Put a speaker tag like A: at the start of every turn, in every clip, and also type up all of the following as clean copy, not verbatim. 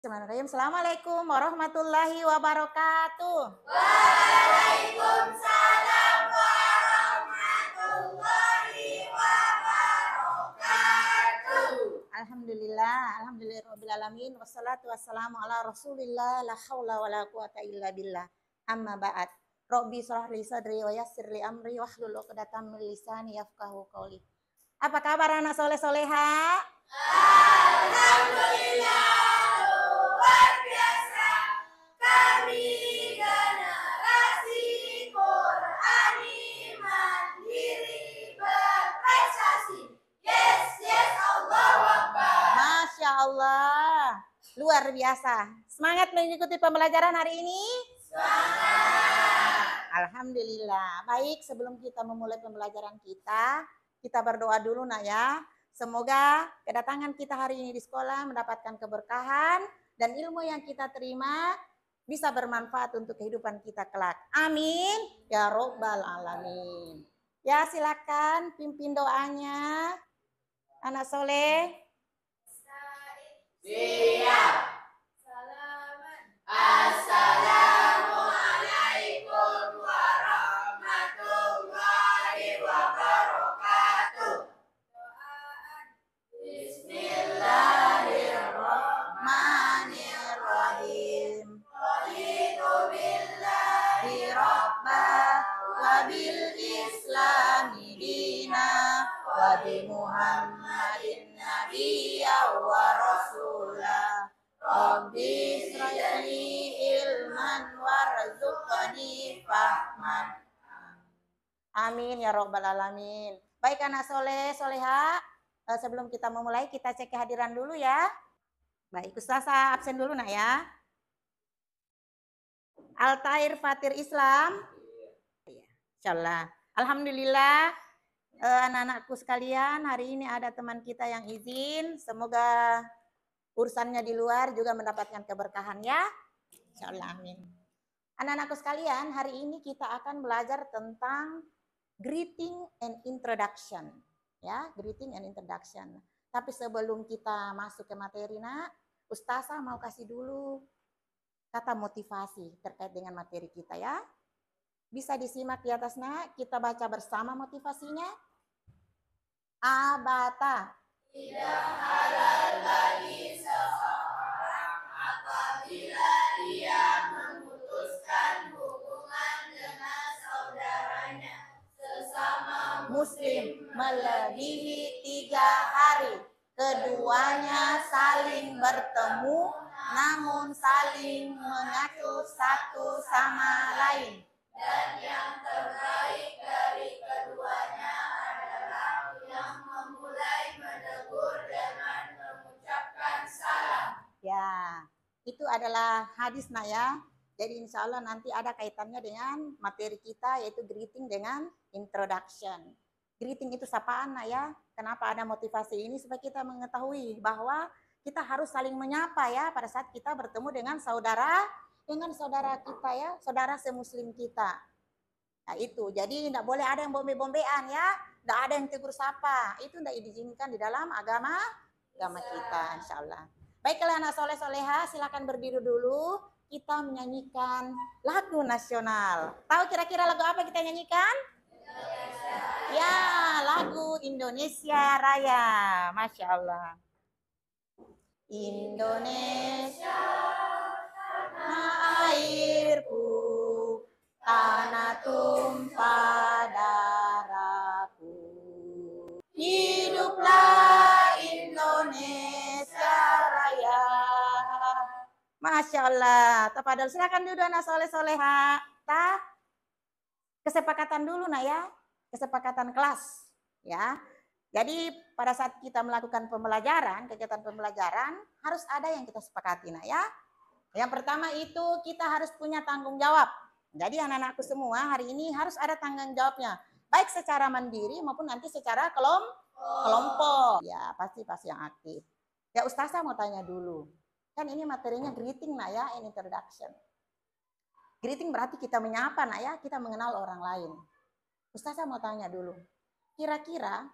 A: Bismillahirrahmanirrahim. Assalamualaikum warahmatullahi wabarakatuh.
B: Waalaikumsalam warahmatullahi wabarakatuh.
A: Alhamdulillahirrabbilalamin. Wassalatu wassalamu ala rasulillah. La hawla wa la quwata illa billah. Amma ba'd. Rabbi shrah li sadri wa yassir li amri wahlul 'uqdatam min lisani yafqahu qawli. Apa kabar anak soleh-soleha?
B: Alhamdulillah, luar biasa. Kami generasi Qur'ani mandiri berprestasi. Yes, yes, Allahu Akbar.
A: Masya Allah. Luar biasa. Semangat mengikuti pembelajaran hari ini?
B: Semangat.
A: Alhamdulillah. Baik, sebelum kita memulai pembelajaran kita berdoa dulu nak ya. Semoga kedatangan kita hari ini di sekolah mendapatkan keberkahan dan ilmu yang kita terima bisa bermanfaat untuk kehidupan kita kelak. Amin. Ya Robbal Alamin. Ya silakan pimpin doanya. Anak soleh.
B: Siap. Assalamualaikum warahmatullahi wabarakatuh.
A: Bismillahirrahmanirrahim.
B: Raditu billahi
A: Rabbah wa bil islami dina wa bi Muhammadin nabiyya wa rasulah. Rabbi shrahli ilman warzuqni fahman. Amin ya robbal alamin. Baik anak soleh, soleha. Sebelum kita memulai, kita cek kehadiran dulu ya. Baik, Ustazah absen dulu nak ya. Altair Fatir Islam. Insyaallah. Alhamdulillah anak-anakku sekalian, hari ini ada teman kita yang izin. Semoga urusannya di luar juga mendapatkan keberkahan ya. Insyaallah amin. Anak-anakku sekalian, hari ini kita akan belajar tentang greeting and introduction. Ya, greeting and introduction. Tapi sebelum kita masuk ke materi nak, Ustazah mau kasih dulu kata motivasi terkait dengan materi kita ya. Bisa disimak di atas nak, kita baca bersama motivasinya. Abata.
B: Tidak halal bagi seseorang apabila dia memutuskan hubungan dengan saudaranya sesama
A: Muslim melebihi 3 hari. Keduanya saling bertemu namun saling mengaku satu sama lain.
B: dan yang terbaik dari keduanya adalah yang memulai menegur dengan mengucapkan salam.
A: Ya, itu adalah hadis nak ya. Jadi insya Allah nanti ada kaitannya dengan materi kita yaitu greeting dengan introduction. Greeting itu sapaan nak ya. Kenapa ada motivasi ini? Supaya kita mengetahui bahwa kita harus saling menyapa ya pada saat kita bertemu dengan saudara kita ya, saudara semuslim kita. Nah itu, jadi tidak boleh ada yang bombe-bombean ya, tidak ada yang tegur sapa. Itu tidak diizinkan di dalam agama kita insya Allah. Baiklah anak soleh-soleha, silakan berdiri dulu. Kita menyanyikan lagu nasional. Tahu kira-kira lagu apa kita nyanyikan? Ya, lagu Indonesia Raya. Masya Allah. Indonesia, tanah airku, tanah tumpah darahku. Hiduplah Indonesia Raya. Masya Allah. Tapadol, silakan duduk anak soleh-soleha. Kesepakatan dulu nak ya. Kesepakatan kelas. Ya. Jadi pada saat kita melakukan pembelajaran, kegiatan pembelajaran, harus ada yang kita sepakati nak ya. Yang pertama itu kita harus punya tanggung jawab. Jadi anak-anakku semua hari ini harus ada tanggung jawabnya. Baik secara mandiri maupun nanti secara kelompok. Ya pasti yang aktif. Ya Ustazah mau tanya dulu. Kan ini materinya greeting nak ya, in introduction. Greeting berarti kita menyapa nak ya, kita mengenal orang lain. Ustazah mau tanya dulu. Kira-kira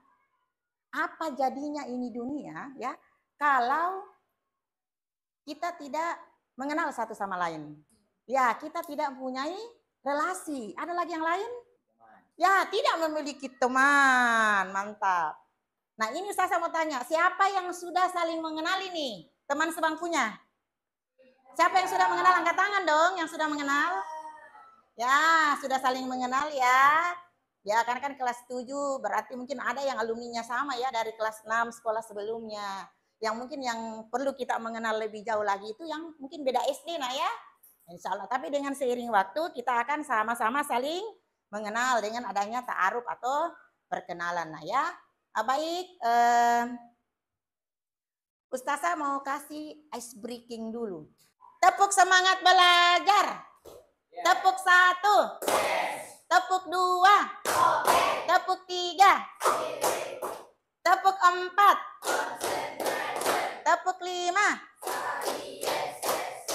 A: apa jadinya ini dunia ya kalau kita tidak mengenal satu sama lain. Ya, kita tidak mempunyai relasi. Ada lagi yang lain? Ya, tidak memiliki teman. Mantap. Nah, ini saya mau tanya, siapa yang sudah saling mengenal ini? Teman sebangkunya? Siapa yang sudah mengenal? Angkat tangan dong, yang sudah mengenal. Ya, sudah saling mengenal ya. Ya, karena kan kelas 7, berarti mungkin ada yang alumninya sama ya dari kelas 6 sekolah sebelumnya. Yang mungkin yang perlu kita mengenal lebih jauh lagi itu yang mungkin beda SD nah ya. Insya Allah. Tapi dengan seiring waktu kita akan sama-sama saling mengenal dengan adanya ta'aruf atau perkenalan nah ya. Baik, Ustazah mau kasih ice breaking dulu. Tepuk semangat belajar. Tepuk 1. Tepuk 2. Tepuk 3. Tepuk 4. Tepuk 5.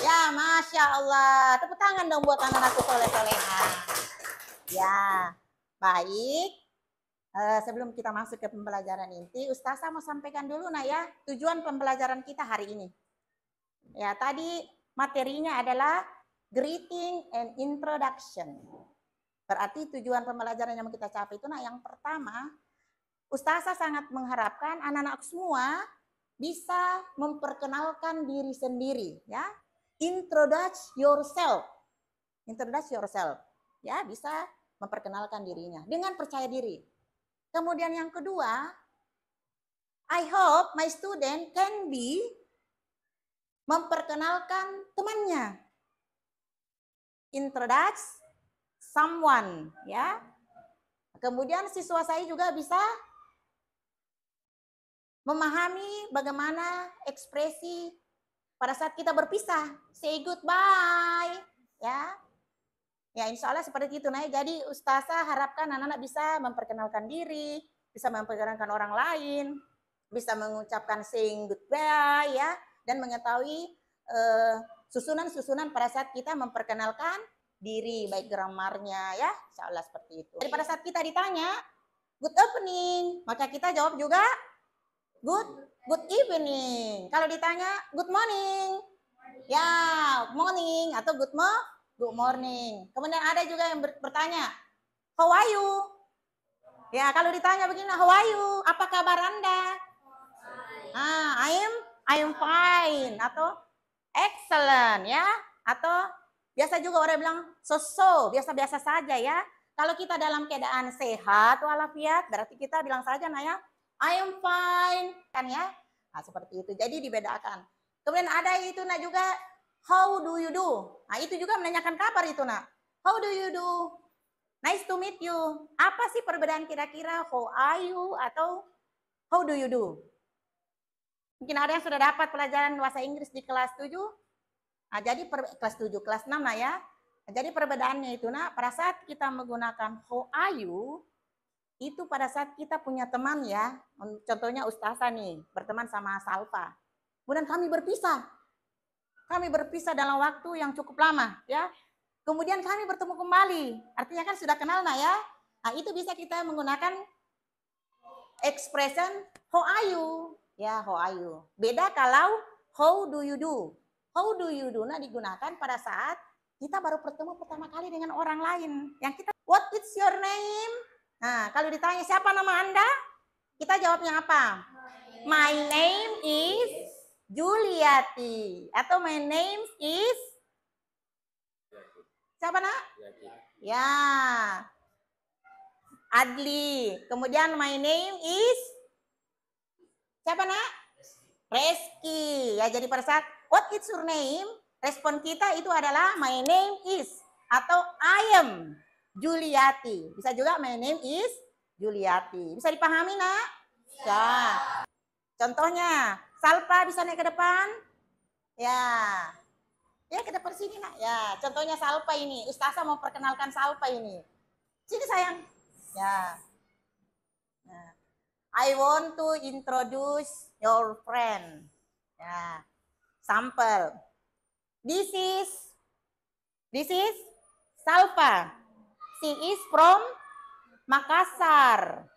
A: Ya, Masya Allah. Tepuk tangan dong buat anak-anakku soleh-soleha. Ya, baik. Sebelum kita masuk ke pembelajaran inti, Ustazah mau sampaikan dulu nah ya, tujuan pembelajaran kita hari ini. Ya, tadi materinya adalah greeting and introduction. Berarti tujuan pembelajaran yang mau kita capai itu, nah yang pertama, Ustazah sangat mengharapkan anak-anak semua bisa memperkenalkan diri sendiri, ya. Introduce yourself. Introduce yourself. Ya, bisa memperkenalkan dirinya dengan percaya diri. Kemudian yang kedua, I hope my student can be memperkenalkan temannya. Introduce someone, ya. Kemudian siswa saya juga bisa memahami bagaimana ekspresi pada saat kita berpisah. Say goodbye, ya. Ya, insya Allah seperti itu. Nah, jadi Ustazah harapkan anak-anak bisa memperkenalkan diri, bisa memperkenalkan orang lain, bisa mengucapkan saying goodbye, ya, dan mengetahui susunan-susunan pada saat kita memperkenalkan diri, baik gramarnya, ya, insya Allah seperti itu. Jadi pada saat kita ditanya good evening, maka kita jawab juga good evening. Kalau ditanya good morning, ya morning atau good morning. Kemudian ada juga yang bertanya how are you? Ya, kalau ditanya begini, how are you? Apa kabar Anda? I am fine atau excellent, ya. Atau biasa juga orang bilang so biasa-biasa saja ya. Kalau kita dalam keadaan sehat walafiat, berarti kita bilang saja nah ya, I am fine, kan ya. Nah, seperti itu. Jadi dibedakan. Kemudian ada itu nah juga how do you do? Nah, itu juga menanyakan kabar itu nak. How do you do? Nice to meet you. Apa sih perbedaan kira-kira how are you atau how do you do? Mungkin ada yang sudah dapat pelajaran bahasa Inggris di kelas 7. Nah, jadi kelas 7, kelas 6 nah ya. Nah, jadi perbedaannya itu nah, pada saat kita menggunakan how are you, itu pada saat kita punya teman ya. Contohnya Ustazah nih, berteman sama Salva. Kemudian kami berpisah. Kami berpisah dalam waktu yang cukup lama ya. Kemudian kami bertemu kembali. Artinya kan sudah kenal nah ya. Nah, itu bisa kita menggunakan expression how are you? Ya, how are you? Beda kalau how do you do? How do you do? Nah, digunakan pada saat kita baru bertemu pertama kali dengan orang lain. Yang kita, what is your name? Nah, kalau ditanya siapa nama Anda? Kita jawabnya apa? My name is Juliati. Atau my name is siapa nak? Ya, Adli. Kemudian my name is siapa nak? Reski. Ya, jadi pada saat what is your name? Respon kita itu adalah my name is atau I am Juliati. Bisa juga my name is Juliati. Bisa dipahami nak? Ya. Contohnya, Salva bisa naik ke depan? Ya. Ya, ke depan sini nak. Ya, contohnya Salva ini. Ustazah mau perkenalkan Salva ini. Sini sayang. Ya. Nah. I want to introduce your friend. Ya. Sampel. This is Salva. She is from Makassar.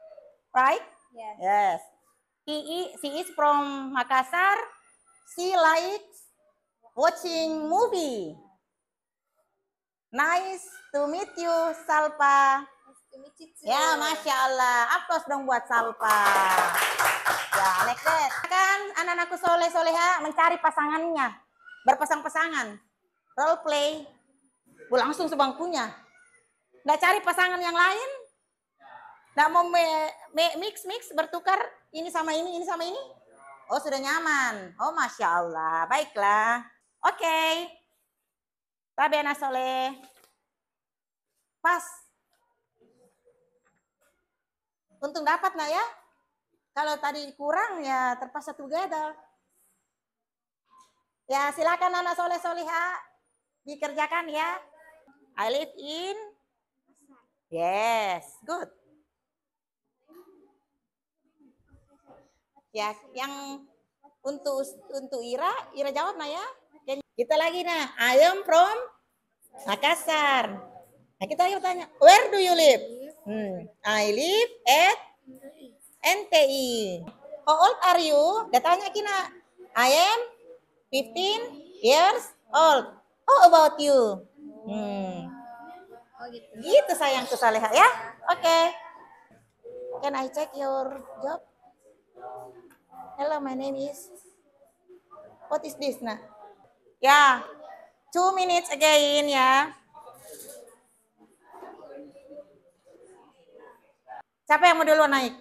A: Right?
B: Yes.
A: She is from Makassar. She likes watching movie. Nice to meet you, Salpa. Ya, Masya Allah. Aplaus dong buat Salpa. Ya, like that. Kan anak-anakku soleh-soleha mencari pasangannya. Berpasang-pasangan. Role play. Langsung sebangkunya. Nggak cari pasangan yang lain? Nggak mau mix-mix, bertukar ini sama ini sama ini? Oh, sudah nyaman. Oh, Masya Allah. Baiklah. Oke. Tabe anak soleh. Pas. Untung dapat nak ya. Kalau tadi kurang ya terpaksa together. Ya silakan anak soleh soleha dikerjakan ya. I live in. Yes, good. Ya, yang untuk Ira jawab nah ya. Kita lagi nah. I am from Makassar. Nah kita lagi bertanya, where do you live? I live at NTI. How old are you? Datanya kina. I am 15 years old. How about you?
B: Oh gitu.
A: Gitu sayangku Saleha ya. Oke. Can I check your job? Hello, my name is. What is this, nak? Ya, 2 minutes again ya. Siapa yang mau duluan naik?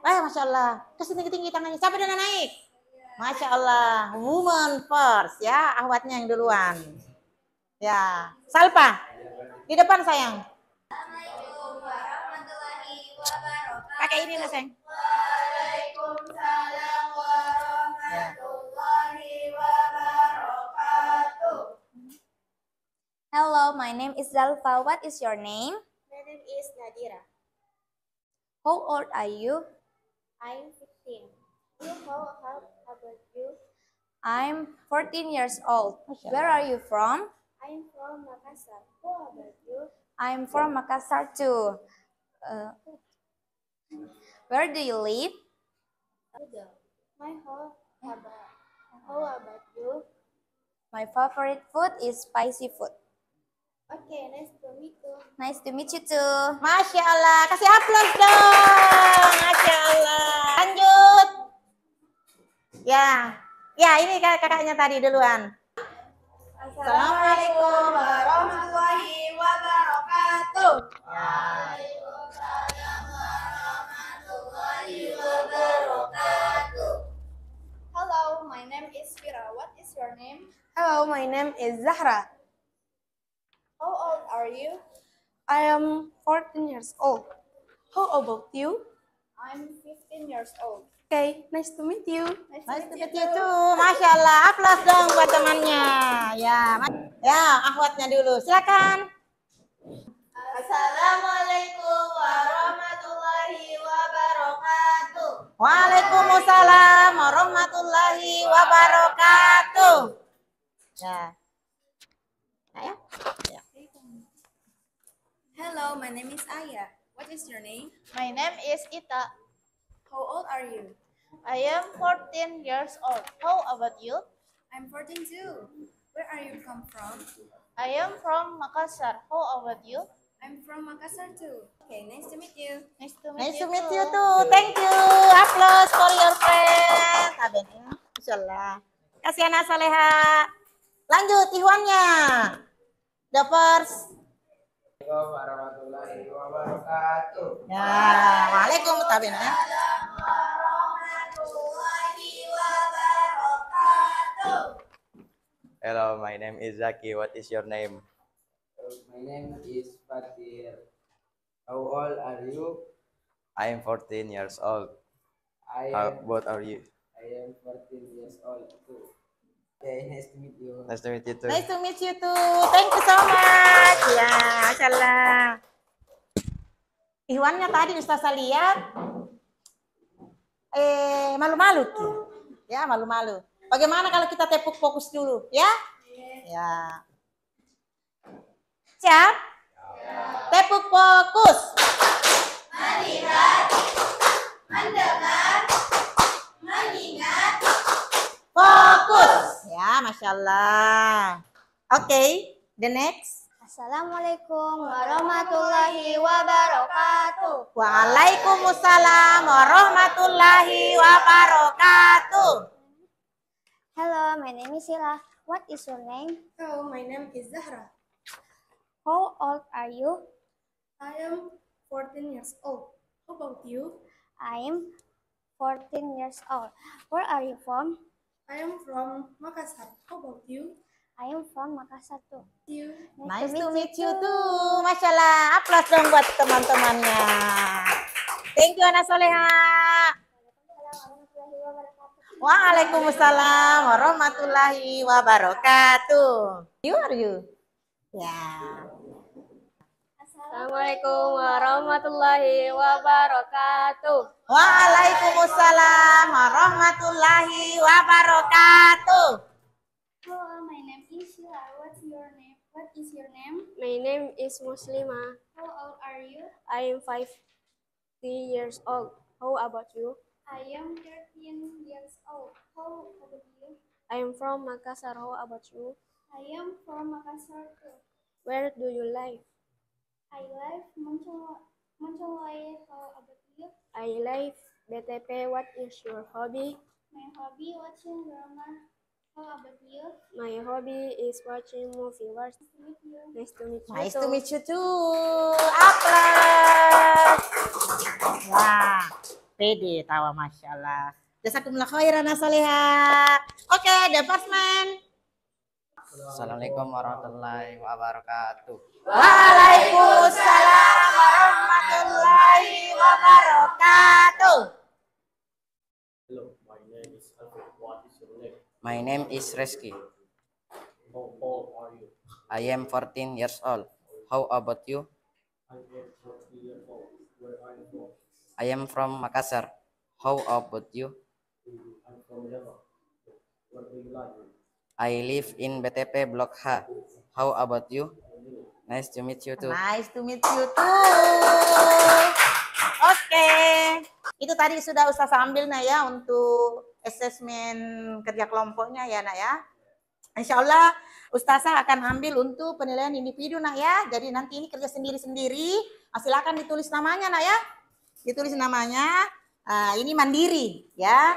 A: Masya Allah. Kasih tinggi-tinggi tangannya. Siapa duluan naik? Masya Allah. Woman first ya. Ahwatnya yang duluan. Ya. Salpa. Di depan sayang.
B: Assalamualaikum warahmatullahi wabarakatuh.
A: Pakai ini lah sayang.
B: Waalaikumsalam warahmatullahi wabarakatuh.
C: Hello, my name is Zalfa. What is your name?
B: My name is Nadira.
C: How old are you?
B: I'm 15. How about you?
C: I'm 14 years old. Where are you from?
B: I'm from Makassar. How about you?
C: I'm from Makassar too. Where do you live?
B: How about you?
C: My favorite food is spicy food.
B: Okay, nice to meet you.
C: Nice to meet you too.
A: Masya Allah. Kasih aplaus dong. Masya Allah. Lanjut. Ya. Ya ini kakaknya tadi duluan. Assalamualaikum
B: warahmatullahi wabarakatuh.
A: Waalaikumsalam
B: warahmatullahi wabarakatuh. Hello, my name is Fira. What is your name?
C: Hello, my name is Zahra.
B: How old are you?
C: I am 14 years old. How about you?
B: I'm 15 years old.
C: Okay, nice to meet you.
A: Nice to meet you too. Masya Allah. Aplaus dong buat temannya. Ya, ya ahwatnya dulu. Silakan.
B: Assalamualaikum warahmatullahi wabarakatuh.
A: Waalaikumsalam warahmatullahi wabarakatuh. Ya. Ya. Ya.
C: Hello, my name is Aya. What is your name?
B: My name is Ita.
C: How old are you?
B: I am 14 years old. How about you?
C: I'm 14 too. Where are you come from?
B: I am from Makassar. How about you?
C: I'm from Makassar too. Okay, nice to meet you.
B: Nice to meet
A: Nice
B: you
A: to meet
B: too.
A: you too. Thank you. Applause for your friend. Aben ya. Insyaallah. Kasih anak saleha. Lanjut Ikhwannya. The first.
D: Assalamualaikum warahmatullahi wabarakatuh.
A: Ya, waalaikumsalam taben ya.
B: Warahmatullahi wabarakatuh.
E: Hello, my name is Zaki. What is your name?
D: My name is Fatir. How old are you?
E: I am 14 years old.
D: I
E: How
D: am
E: about are you?
D: I am 14 years old too. Okay, nice to meet you.
E: Nice to meet you too.
A: Nice to meet you too. Thank you so much. Ya, masyaallah. Ikhwannya tadi Ustazah lihat malu-malu tuh. Ya, malu-malu. Bagaimana kalau kita tepuk fokus dulu, ya? Ya. Siap? Tepuk fokus.
B: Melihat, mendengar, mengingat,
A: Fokus. Ya, Masya Allah. Oke, the next.
F: Assalamualaikum warahmatullahi wabarakatuh.
A: Waalaikumsalam warahmatullahi wabarakatuh.
F: Hello, my name is Sila. What is your name?
C: Hello, my name is Zahra.
F: How old are you?
C: I am 14 years old. How about you?
F: I am 14 years old. Where are you from?
C: I am from Makassar. How about you?
F: I am from Makassar too.
C: You.
A: Nice to meet you too. Masya Allah. Aplaus dong buat teman-temannya. Thank you, Ana Soleha. Waalaikumsalam warahmatullahi wabarakatuh. You are you? Ya.
F: Assalamualaikum warahmatullahi wabarakatuh.
A: Waalaikumsalam warahmatullahi wabarakatuh.
F: Hello, my name is Sheila. What's your name? What is your name?
G: My name is Muslima.
F: How old are you?
G: I am 50 years old. How about you?
F: I am 13 years old. How about you?
G: I am from Makassar. How about you?
F: I am from Makassar too.
G: Where do you live?
F: I live Montoloi. How about you?
G: I live BTP. What is your hobby?
F: My hobby watching drama. How about you?
G: My hobby is watching movie.
F: Nice to meet you.
G: Nice to meet you.
A: Nice to
G: too.
A: meet you too. Aplaus. Wah, pede tawa Masya Allah. Jazakumullah khairan Ana Soleha. Oke, the first man.
E: Assalamualaikum warahmatullahi wabarakatuh.
A: Waalaikumsalam warahmatullahi wabarakatuh.
H: Hello, my name is Alfred. What is your name?
E: My name is Reski.
H: How old are you?
E: I am 14 years old. How about you?
H: I am 40 years old. Where are you from?
E: I am from Makassar. How about you?
H: I'm from Java. What do you like?
E: I live in BTP Blok H. How about you? Nice to meet you too.
A: Nice to meet you too. Oke, itu tadi sudah Ustaz ambil nah ya untuk asesmen kerja kelompoknya ya nak ya. Insya Allah Ustazah akan ambil untuk penilaian individu nak ya. Jadi nanti ini kerja sendiri-sendiri. Silakan ditulis namanya nak ya. Ditulis namanya. Ini mandiri ya.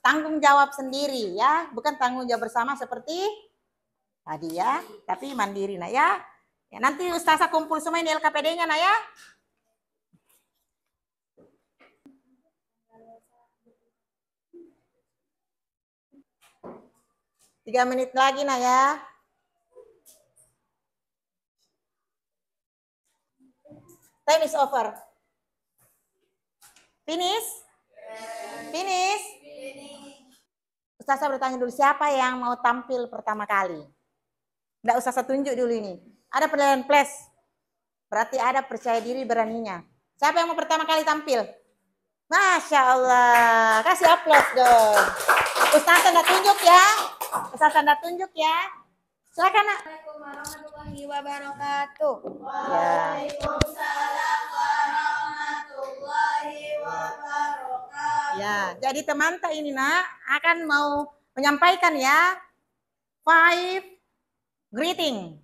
A: Tanggung jawab sendiri ya. Bukan tanggung jawab bersama seperti tadi ya. Tapi mandiri nak ya. Ya nanti Ustazah kumpul semua ini LKPD-nya nak ya. 3 menit lagi nah ya. Time is over. Finish? Finish? Ustazah bertanya dulu, siapa yang mau tampil pertama kali? Nggak Ustazah tunjuk dulu ini. Ada penilaian plus. Berarti ada percaya diri beraninya. Siapa yang mau pertama kali tampil? Masya Allah. Kasih aplaus dong. Ustazah anda tunjuk ya. Ustazah anda tunjuk ya. Silakan nak.
F: Assalamualaikum warahmatullahi wabarakatuh.
A: Waalaikumsalam warahmatullahi wabarakatuh. Ya, jadi teman ini nak akan mau menyampaikan ya 5 greeting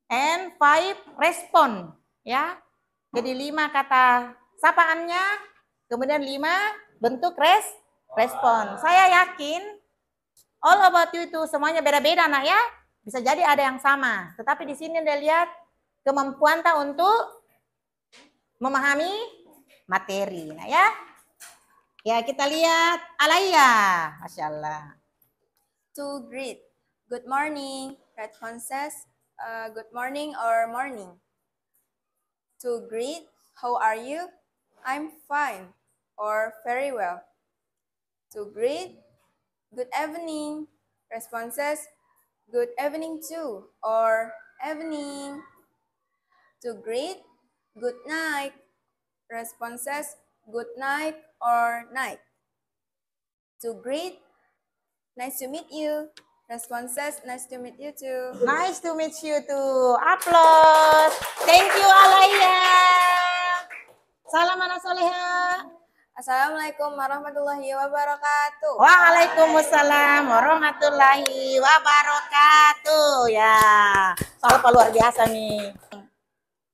A: and 5 respon ya. Jadi 5 kata sapaannya, kemudian 5 bentuk respon. Saya yakin all about you itu semuanya beda-beda nak ya. Bisa jadi ada yang sama, tetapi di sini Anda lihat kemampuan tak untuk memahami materi. Nah ya. Ya kita lihat Alaya. Masya Allah.
I: To greet. Good morning. Responses good morning or morning. To greet. How are you? I'm fine or very well. To greet. Good evening. Responses good evening too or evening. To greet. Good night. Responses good night or night. To greet. Nice to meet you. Responses nice to meet you too.
A: Nice to meet you too. Applause. Thank you Alaya. Salam Ana Soleha.
I: Assalamualaikum warahmatullahi wabarakatuh.
A: Waalaikumsalam warahmatullahi wabarakatuh. Ya, soal luar biasa nih.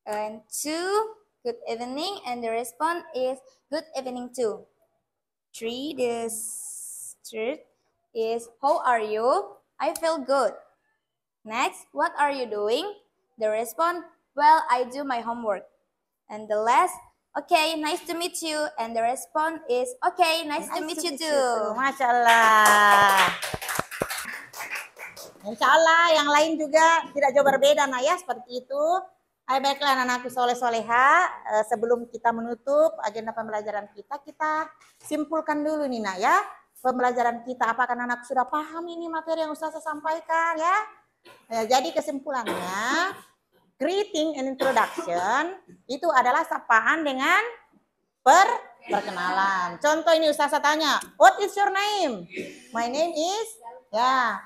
I: And 2, good evening, and the response is good evening too. 3, the third is how are you? I feel good. Next, what are you doing? The response, well, I do my homework. And the last, okay, nice to meet you. And the response is, okay, nice to meet you too.
A: Masya Allah. Insya Allah yang lain juga tidak jauh berbeda nah ya, seperti itu. Ayo baiklah anak-anakku soleh-soleha, sebelum kita menutup agenda pembelajaran kita simpulkan dulu nih nak ya. Pembelajaran kita, apakah anak sudah paham ini materi yang Ustazah sampaikan ya? Jadi kesimpulannya, greeting and introduction itu adalah sapaan dengan perkenalan. Contoh ini Ustazah tanya, what is your name? My name is, ya.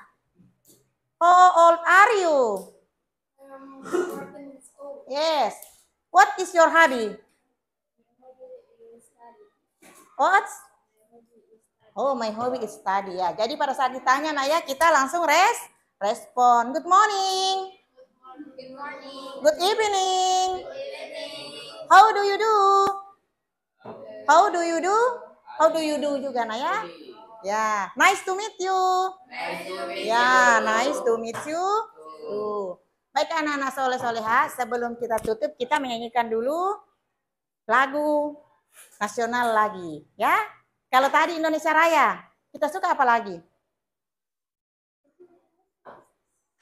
A: How old are you?
F: 14 years old.
A: Yes. What is your hobby? What? Oh, my hobby is study ya. Jadi pada saat ditanya Naya, kita langsung respon. Good morning.
F: Good morning.
A: Good evening. How do you do? How do you do? How do you do juga Naya? Ya, nice to meet you. Ya, nice to meet you. Baik anak-anak soleh-soleha, sebelum kita tutup kita menyanyikan dulu lagu nasional lagi, ya. Kalau tadi Indonesia Raya, kita suka apa lagi?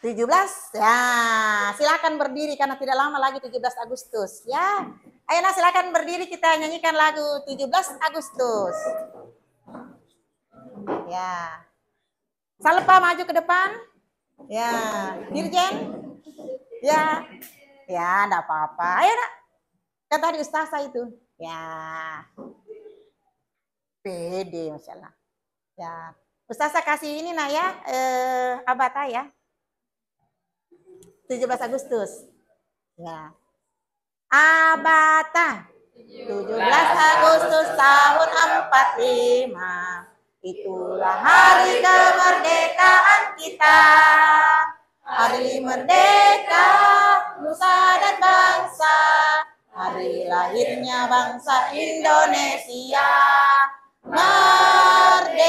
A: 17, ya. Silakan berdiri karena tidak lama lagi 17 Agustus, ya. Ayo nah silakan berdiri kita nyanyikan lagu 17 Agustus. Ya. Salpa maju ke depan. Ya, Dirjen. Ya, ya, enggak apa-apa. Ayo nak. Kan tadi Ustazah itu. Ya. Pede, Masya Allah. Ya. Ustazah kasih ini nak ya, abata ya. 17 Agustus. Ya. Abata. 17 Agustus tahun 45. Itulah hari kemerdekaan kita. Hari merdeka, nusa dan bangsa. Hari lahirnya bangsa Indonesia. Merdeka,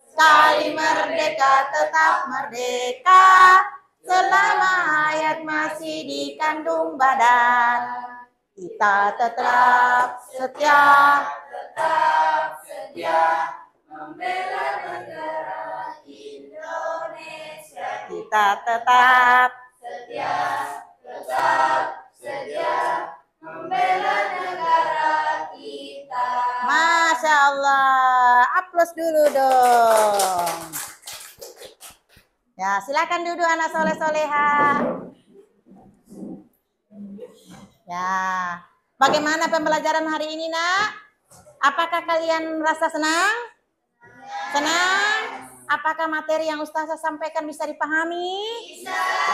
A: sekali merdeka tetap merdeka. Selama hayat masih dikandung badan, kita tetap setia membela negara Indonesia. Kita tetap setia membela negara kita. Masya Allah, aplaus dulu dong. Ya, silakan duduk anak soleh-soleha. Ya, bagaimana pembelajaran hari ini nak? Apakah kalian merasa senang? Senang? Apakah materi yang Ustazah sampaikan bisa dipahami?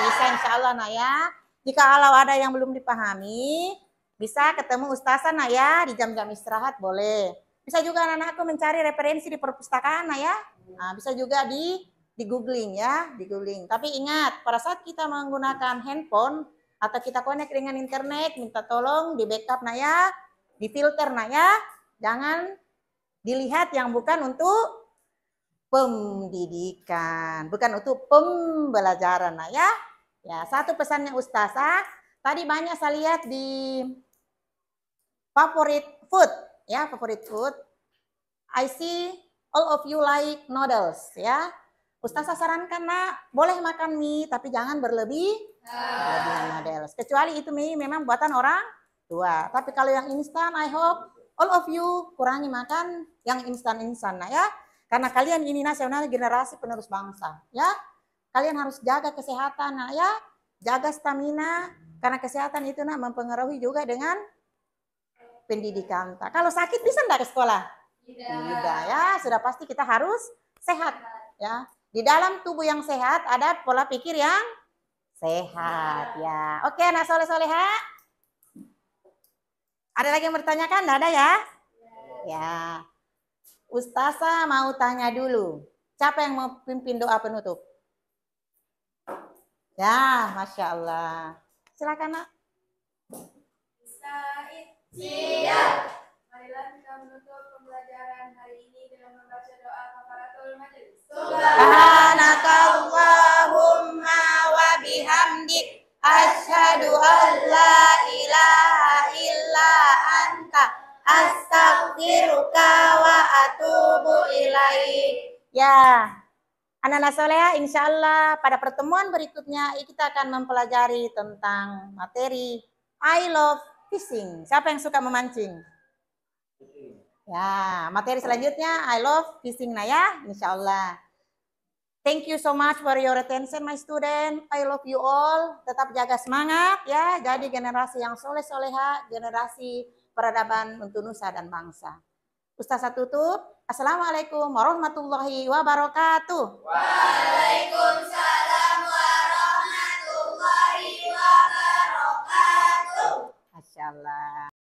A: Bisa insya Allah nak ya. Jika kalau ada yang belum dipahami, bisa ketemu Ustazah nak ya di jam-jam istirahat boleh. Bisa juga anak-anakku mencari referensi di perpustakaan nak ya. Nah, bisa juga di googling ya, di googling. Tapi ingat, pada saat kita menggunakan handphone atau kita connect dengan internet, minta tolong di backup nak ya, di filter nak ya. Jangan dilihat yang bukan untuk pendidikan, bukan untuk pembelajaran nah ya. Ya, satu pesannya Ustazah, tadi banyak saya lihat di favorite food, ya, favorite food. I see all of you like noodles, ya. Ustazah sarankan nak, boleh makan mie tapi jangan berlebihan noodles. Kecuali itu mie memang buatan orang tua. Tapi kalau yang instan, I hope all of you kurangi makan yang instan-instan nah ya. Karena kalian ini nasional generasi penerus bangsa ya. Kalian harus jaga kesehatan nah ya. Jaga stamina karena kesehatan itu nah mempengaruhi juga dengan pendidikan. Kalau sakit bisa enggak ke sekolah? Tidak ya, sudah pasti kita harus sehat ya. Di dalam tubuh yang sehat ada pola pikir yang sehat ya. Oke, anak soleh-soleha. Ada lagi yang bertanyakan? Tidak ada ya? Ya. Ustazah mau tanya dulu. Siapa yang mau pimpin doa penutup? Ya, Masya Allah. Silakan, Nak.
I: Said. Siap. Marilah kita menutup pembelajaran hari ini dengan membaca doa kafaratul majelis.
A: Subhanakallahumma wa bihamdik asyhadu an la ilaha illa anta astaghfiruka wa atubu ilaik. Ya, anak-anak soleha, insya Allah pada pertemuan berikutnya kita akan mempelajari tentang materi I love fishing. Siapa yang suka memancing? Ya, materi selanjutnya I love fishing nah ya, insya Allah. Thank you so much for your attention, my student. I love you all. Tetap jaga semangat ya. Jadi generasi yang soleh-soleha, generasi peradaban untuk nusa dan bangsa. Ustazah tutup. Assalamualaikum warahmatullahi wabarakatuh.
I: Waalaikumsalam warahmatullahi wabarakatuh.
A: Masya Allah.